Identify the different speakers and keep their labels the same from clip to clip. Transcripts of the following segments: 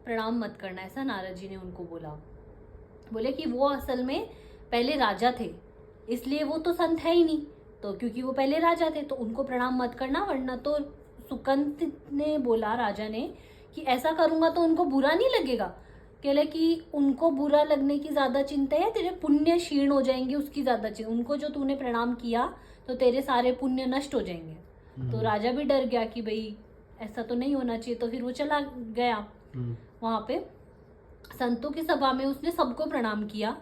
Speaker 1: प्रणाम मत करना, ऐसा नारद जी ने उनको बोला। बोले कि वो असल में पहले राजा थे, इसलिए वो तो संत है ही नहीं, तो क्योंकि वो पहले राजा थे तो उनको प्रणाम मत करना, वरना तो सुकंत ने बोला राजा ने कि ऐसा करूंगा तो उनको बुरा नहीं लगेगा। कहले कि उनको बुरा लगने की ज्यादा चिंता है, तेरे पुण्य क्षीण हो जाएंगे उसकी ज्यादा चिंता, उनको जो तूने प्रणाम किया तो तेरे सारे पुण्य नष्ट हो जाएंगे। तो राजा भी डर गया कि भाई ऐसा तो नहीं होना चाहिए, तो फिर वो चला गया वहां पे संतों की सभा में, उसने सबको प्रणाम किया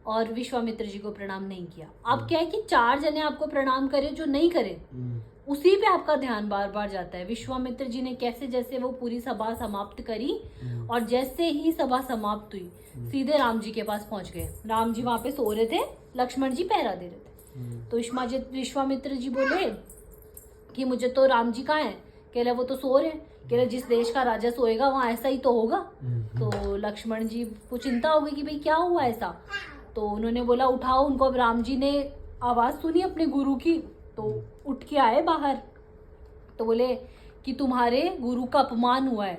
Speaker 1: और विश्वामित्र जी को प्रणाम नहीं किया। अब क्या है कि 4 जने आपको प्रणाम करे जो नहीं करे, उसी पे आपका ध्यान बार बार जाता है। विश्वामित्र जी ने कैसे जैसे वो पूरी सभा समाप्त करी और जैसे ही सभा समाप्त हुई सीधे राम जी के पास पहुंच गए। राम जी वहां पे सो रहे थे, लक्ष्मण जी पहरा दे रहे थे। तो विश्वामित्र जी बोले कि मुझे तो राम जी कहाँ है? कह रहे वो तो सो रहे हैं। कह रहे जिस देश का राजा सोएगा वहां ऐसा ही तो होगा। तो लक्ष्मण जी को चिंता हो गई कि भाई क्या हुआ ऐसा। तो उन्होंने बोला उठाओ उनको। अब राम जी ने आवाज सुनी अपने गुरु की तो उठ के आए बाहर, तो बोले कि तुम्हारे गुरु का अपमान हुआ है।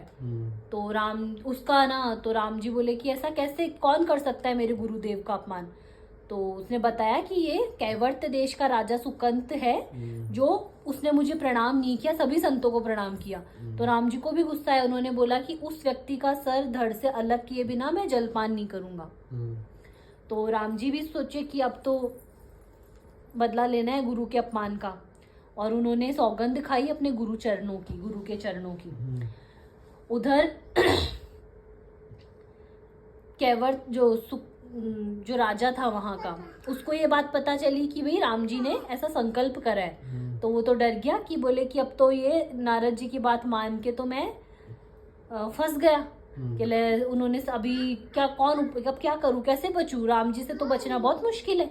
Speaker 1: तो राम जी बोले कि ऐसा कैसे, कौन कर सकता है मेरे गुरुदेव का अपमान। तो उसने बताया कि ये कैवर्त देश का राजा सुकंत है, जो उसने मुझे प्रणाम नहीं किया, सभी संतों को प्रणाम किया। तो राम जी को भी गुस्सा है, उन्होंने बोला कि उस व्यक्ति का सर धड़ से अलग किए बिना मैं जलपान नहीं करूंगा। तो राम जी भी सोचे कि अब तो बदला लेना है गुरु के अपमान का, और उन्होंने सौगंध खाई अपने गुरु के चरणों की। उधर कैवर्त जो राजा था वहां का, उसको ये बात पता चली कि भाई राम जी ने ऐसा संकल्प करा है, तो वो तो डर गया कि बोले कि अब तो ये नारद जी की बात मान के तो मैं फंस गया। कि उन्होंने अभी अब क्या करूं, कैसे बचूं, राम जी से तो बचना बहुत मुश्किल है,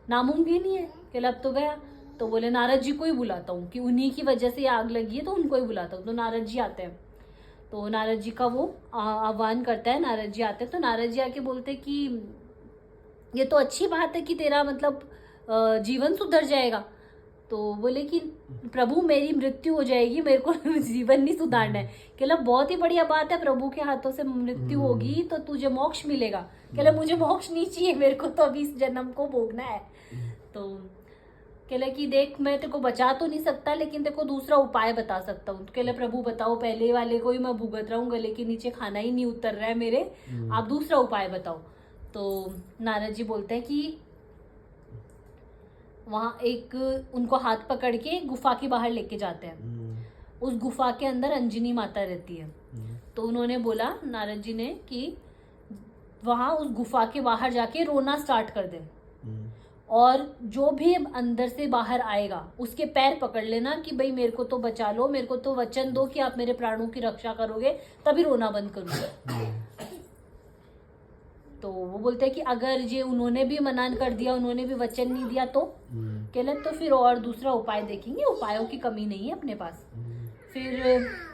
Speaker 1: नामुमकिन ही है। कि अब तो गया। तो बोले नारद जी को ही बुलाता हूँ कि उन्हीं की वजह से आग लगी है, तो उनको ही बुलाता हूँ। तो नारद जी आते हैं, तो नारद जी का वो आह्वान करता है। नारद जी आते हैं तो नारद जी आके बोलते कि ये तो अच्छी बात है कि तेरा मतलब जीवन सुधर जाएगा। तो बोले कि प्रभु मेरी मृत्यु हो जाएगी, मेरे को जीवन नहीं सुधारना है। कहला बहुत ही बढ़िया बात है, प्रभु के हाथों से मृत्यु होगी तो तुझे मोक्ष मिलेगा। कहला मुझे मोक्ष नहीं चाहिए, मेरे को तो अभी इस जन्म को भोगना है। तो कहला कि देख मैं तेरे को बचा तो नहीं सकता, लेकिन तेरे को दूसरा उपाय बता सकता हूँ। तो कहला प्रभु बताओ, पहले वाले को ही मैं भुगत रहा हूँ, गले के नीचे खाना ही नहीं उतर रहा है मेरे, आप दूसरा उपाय बताओ। तो नारद जी बोलते हैं कि वहां एक उनको हाथ पकड़ के गुफा के बाहर लेके जाते हैं। उस गुफा के अंदर अंजनी माता रहती है। तो उन्होंने बोला नारद जी ने कि वहां उस गुफा के बाहर जाके रोना स्टार्ट कर दे, और जो भी अंदर से बाहर आएगा उसके पैर पकड़ लेना कि भाई मेरे को तो बचा लो, मेरे को तो वचन दो कि आप मेरे प्राणों की रक्षा करोगे, तभी रोना बंद करूंगा। तो वो बोलते हैं कि अगर ये उन्होंने भी मना कर दिया, उन्होंने भी वचन नहीं दिया तो कहले तो फिर और दूसरा उपाय देखेंगे, उपायों की कमी नहीं है अपने पास। फिर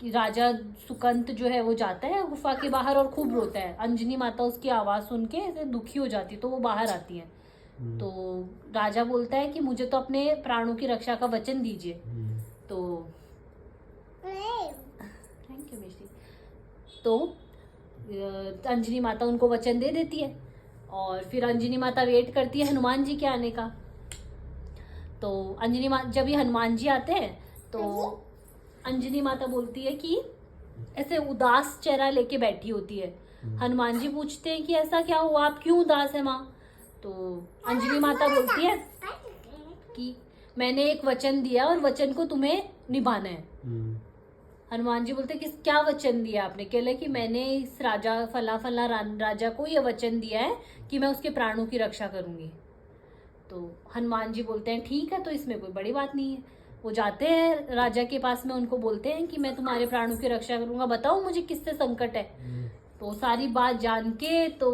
Speaker 1: राजा सुकंत जो है वो जाता है गुफा के बाहर और खूब रोता है। अंजनी माता उसकी आवाज सुन के ऐसे दुखी हो जाती है, तो वो बाहर आती है। तो राजा बोलता है कि मुझे तो अपने प्राणों की रक्षा का वचन दीजिए। तो थैंक यू बेटी। तो अंजनी माता उनको वचन दे देती है, और फिर अंजनी माता वेट करती है हनुमान जी के आने का। तो जब ये हनुमान जी आते हैं तो अंजनी माता बोलती है कि ऐसे उदास चेहरा लेके बैठी होती है। हनुमान जी पूछते हैं कि ऐसा क्या हुआ, आप क्यों उदास है माँ। तो अंजनी माता बोलती है कि मैंने एक वचन दिया और वचन को तुम्हें निभाना है। हनुमान जी बोलते कि क्या वचन दिया आपने। कहले कि मैंने इस राजा फला राजा को ये वचन दिया है कि मैं उसके प्राणों की रक्षा करूंगी। तो हनुमान जी बोलते हैं ठीक है, तो इसमें कोई बड़ी बात नहीं है। वो जाते हैं राजा के पास में, उनको बोलते हैं कि मैं तुम्हारे प्राणों की रक्षा करूंगा, बताओ मुझे किससे संकट है। तो सारी बात जान के तो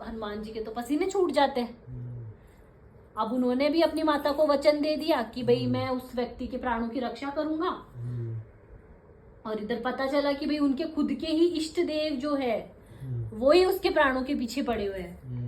Speaker 1: हनुमान जी के तो पसीने छूट जाते हैं। अब उन्होंने भी अपनी माता को वचन दे दिया कि भाई मैं उस व्यक्ति के प्राणों की रक्षा करूंगा, और इधर पता चला कि भाई उनके खुद के ही इष्ट देव जो है वो ही उसके प्राणों के पीछे पड़े हुए हैं।